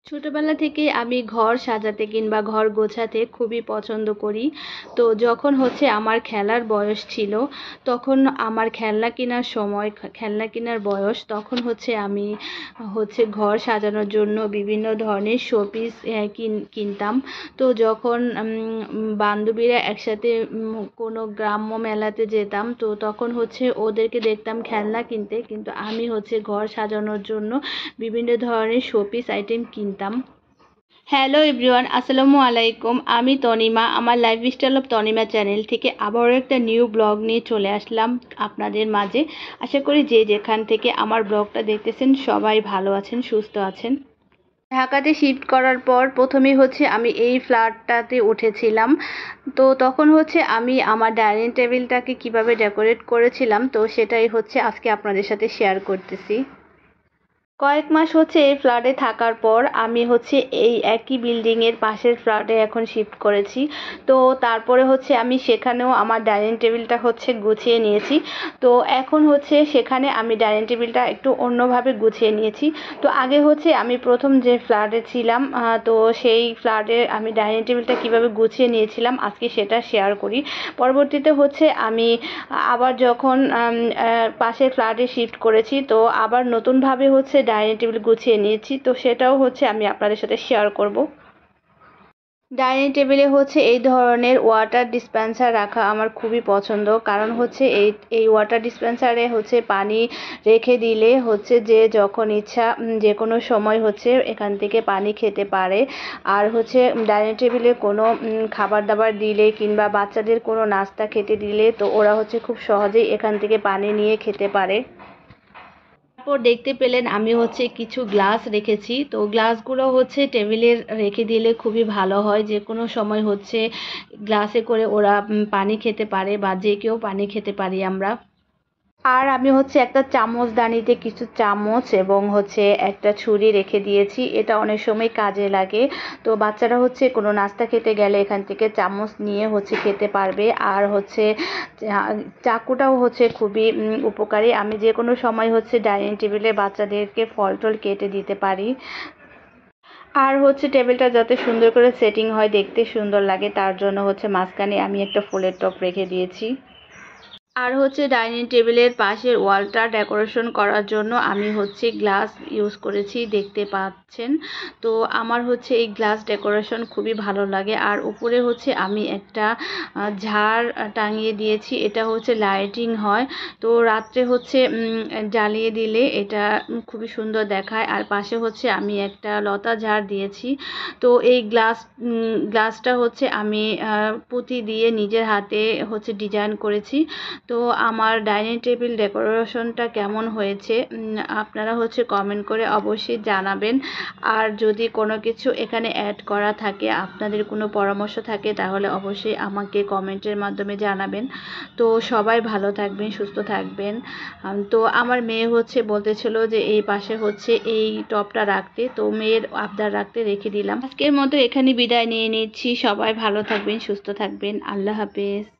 ছোটবেলা থেকেই আমি ঘর সাজাতে কিংবা ঘর গোছাতে খুবই পছন্দ করি। তো যখন হচ্ছে আমার খেলার বয়স ছিল, তখন আমার খেলনা কেনার সময়, খেলনা কেনার বয়স, তখন হচ্ছে আমি হচ্ছে ঘর সাজানোর জন্য বিভিন্ন ধরনের শোপিস কিনতাম। তো যখন বান্ধবীরা একসাথে কোনো গ্রাম্য মেলাতে যেতাম, তো তখন হচ্ছে ওদেরকে দেখতাম খেলনা কিনতে, কিন্তু আমি হচ্ছে ঘর সাজানোর জন্য বিভিন্ন ধরনের শোপিস আইটেম কিনতাম। হ্যালো এভরিওয়ান, আসসালামু আলাইকুম। আমি তনিমা, আমার লাইফস্টাইল অফ তনিমা চ্যানেল থেকে আবারও একটা নিউ ব্লগ নিয়ে চলে আসলাম আপনাদের মাঝে। আশা করি যে যেখান থেকে আমার ব্লগটা দেখতেছেন সবাই ভালো আছেন, সুস্থ আছেন। ঢাকাতে শিফট করার পর প্রথমেই হচ্ছে আমি এই ফ্ল্যাটটাতে উঠেছিলাম। তো তখন হচ্ছে আমি আমার ডাইনিং টেবিলটাকে কিভাবে ডেকোরেট করেছিলাম, তো সেটাই হচ্ছে আজকে আপনাদের সাথে শেয়ার করতেছি। কয়েক মাস হচ্ছে এই ফ্ল্যাটে থাকার পর আমি হচ্ছে এই একই বিল্ডিংয়ের পাশের ফ্ল্যাটে এখন শিফট করেছি। তো তারপরে হচ্ছে আমি সেখানেও আমার ডাইনিং টেবিলটা হচ্ছে গুছিয়ে নিয়েছি। তো এখন হচ্ছে সেখানে আমি ডাইনিং টেবিলটা একটু অন্যভাবে গুছিয়ে নিয়েছি। তো আগে হচ্ছে আমি প্রথম যে ফ্ল্যাটে ছিলাম, তো সেই ফ্ল্যাটে আমি ডাইনিং টেবিলটা কীভাবে গুছিয়ে নিয়েছিলাম আজকে সেটা শেয়ার করি। পরবর্তীতে হচ্ছে আমি আবার যখন পাশের ফ্ল্যাটে শিফট করেছি, তো আবার নতুনভাবে হচ্ছে ডাইনিং টেবিল গুছিয়ে নিয়েছি, তো সেটাও হচ্ছে আমি আপনাদের সাথে শেয়ার করব। ডাইনিং টেবিলে হচ্ছে এই ধরনের ওয়াটার ডিসপেন্সার রাখা আমার খুবই পছন্দ, কারণ হচ্ছে এই এই ওয়াটার ডিসপেন্সারে হচ্ছে পানি রেখে দিলে হচ্ছে যে যখন ইচ্ছা যে কোনো সময় হচ্ছে এখান থেকে পানি খেতে পারে। আর হচ্ছে ডাইনিং টেবিলে কোনো খাবার দাবার দিলে কিংবা বাচ্চাদের কোনো নাস্তা খেতে দিলে, তো ওরা হচ্ছে খুব সহজেই এখান থেকে পানি নিয়ে খেতে পারে। তারপর দেখতে পেলেন আমি হচ্ছে কিছু গ্লাস রেখেছি। তো গ্লাসগুলো হচ্ছে টেবিলে রেখে দিলে খুবই ভালো হয়, যে কোনো সময় হচ্ছে গ্লাসে করে ওরা পানি খেতে পারে, বা যে কেউ পানি খেতে পারি আমরা। আর আমি হচ্ছে একটা চামচদানিতে কিছু চামচ এবং হচ্ছে একটা ছুরি রেখে দিয়েছি, এটা অনেক সময় কাজে লাগে। তো বাচ্চারা হচ্ছে কোনো নাস্তা খেতে গেলে এখান থেকে চামচ নিয়ে হচ্ছে খেতে পারবে। আর হচ্ছে চাকুটাও হচ্ছে খুবই উপকারী, আমি যে কোনো সময় হচ্ছে ডাইনিং টেবিলে বাচ্চাদেরকে ফল টল কেটে দিতে পারি। আর হচ্ছে টেবিলটা যাতে সুন্দর করে সেটিং হয়, দেখতে সুন্দর লাগে, তার জন্য হচ্ছে মাঝখানে আমি একটা ফুলের টব রেখে দিয়েছি। আর হচ্ছে ডাইনিং টেবিলের পাশের ওয়ালটা ডেকোরেশন করার জন্য আমি হচ্ছে গ্লাস ইউজ করেছি, দেখতে পাচ্ছেন। তো আমার হচ্ছে এই গ্লাস ডেকোরেশন খুবই ভালো লাগে। আর উপরে হচ্ছে আমি একটা ঝাড় টাঙিয়ে দিয়েছি, এটা হচ্ছে লাইটিং হয়। তো রাত্রে হচ্ছে জ্বালিয়ে দিলে এটা খুবই সুন্দর দেখায়। আর পাশে হচ্ছে আমি একটা লতা ঝাড় দিয়েছি। তো এই গ্লাসটা হচ্ছে আমি পুঁতি দিয়ে নিজের হাতে হচ্ছে ডিজাইন করেছি। তো আমার ডাইনিং টেবিল ডেকোরেশনটা কেমন হয়েছে আপনারা হচ্ছে কমেন্ট করে অবশ্যই জানাবেন। আর যদি কোনো কিছু এখানে অ্যাড করা থাকে, আপনাদের কোনো পরামর্শ থাকে, তাহলে অবশ্যই আমাকে কমেন্টের মাধ্যমে জানাবেন। তো সবাই ভালো থাকবেন, সুস্থ থাকবেন। তো আমার মেয়ে হচ্ছে বলতেছিল যে এই পাশে হচ্ছে এই টপটা রাখতে, তো মেয়ের আবদার রাখতে রেখে দিলাম। আজকের মতো এখানে বিদায় নিয়ে নিচ্ছি। সবাই ভালো থাকবেন, সুস্থ থাকবেন। আল্লাহ হাফেজ।